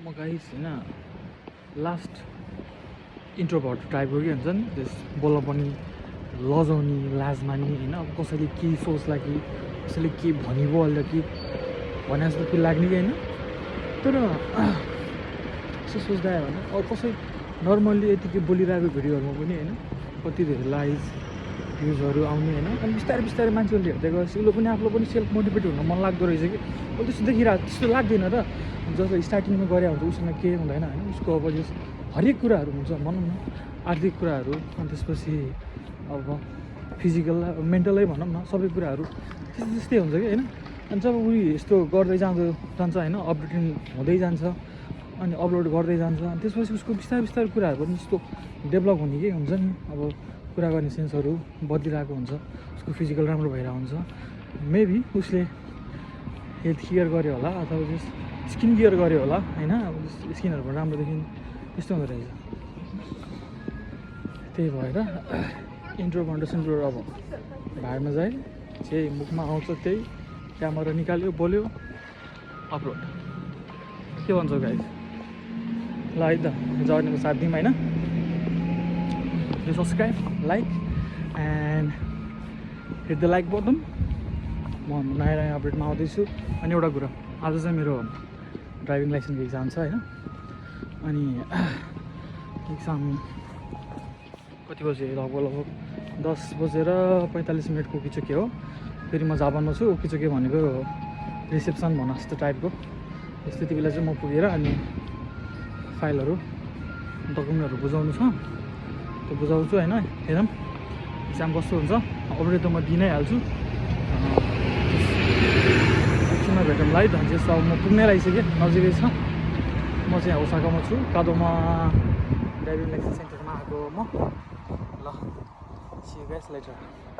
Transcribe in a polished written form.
म गाइस होइन last introvert टाइपको के हुन्छ नि त्यस बोल्न पनि लजाउने लाज मान्ने होइन अब कसैले केही सोच्ला कि कसैले के भनिबो हाल्दा कि भने जस्तो फिल लाग्ने कि होइन तर यसो सोच्दा आयो भने अब कसै नर्मल्ली यतिकै बोलिरहेको भिडियोहरूमा पनि होइन कति धेरै लाइज भ्युजहरू आउने होइन अनि बिस्तारै बिस्तारै मान्छेहरूले हेर्दै गएपछि उसले पनि आफूलाई पनि सेल्फ मोटिभेट हुन मन लाग्दो रहेछ कि अब त्यस्तो देखिरहेको त्यस्तो लाग्दैन र जसले स्टार्टिङमा गरे हुन्छ उसँग केही हुँदैन होइन उसको अब जस हरेक कुराहरू हुन्छ भनौँ न आर्थिक कुराहरू अनि त्यसपछि अब फिजिकल मेन्टलै भनौँ न सबै कुराहरू त्यस्तै त्यस्तै हुन्छ कि होइन अनि जब उयो यस्तो गर्दै जान्छ होइन अपडेटिङ हुँदै जान्छ अनि अपलोड गर्दै जान्छ अनि त्यसपछि उसको बिस्तारै बिस्तारै कुराहरू पनि यस्तो डेभलप हुने के हुन्छ नि अब कुरा गर्ने सेन्सहरू बद्लिरहेको हुन्छ उसको फिजिकल राम्रो भइरहेको हुन्छ मेबी उसले हेल्थ केयर गर्यो होला अथवा जस स्किन केयर गर्यो होला होइन अब स्किनहरू पनि राम्रो देखिने त्यस्तो हुँदो रहेछ त्यही भएर इन्ट्रो अब भाइमा जाइ चाहिँ मुखमा आउँछ त्यही क्यामेरा निकाल्यो बोल्यो अपलोड के भन्छौ गाइस ल है त जर्नीको साथ दिउँ होइन यो subscribe like and hit the like button म नयाँ नयाँ अपडेटमा आउँदैछु अनि एउटा कुरा आज चाहिँ मेरो ड्राइभिङ लाइसेन्सको इक्जाम छ होइन अनि इक्जाम कति बजे लगभग 10:45 उकिचुके हो फेरि म जापानमा छु उकिचुके भनेको रिसेप्सन भन जस्तो टाइपको त्यति बेला चाहिँ म पुगेर अनि फाइलहरू डकुमेन्टहरू बुझाउनु छ त्यो बुझाउँछु होइन हेरौँ इक्जाम कस्तो हुन्छ अपडेट त म दिइ नै हाल्छु एकछिनमा भेटौँ है त जस्तो अब म पुग्नै लागिसकेँ नजिकै छ म चाहिँ ओसाकामा छु कादोमा ड्राइभिङ लाइसेन्स सेन्टरमा आएको म ल सी यु गाइस लेटर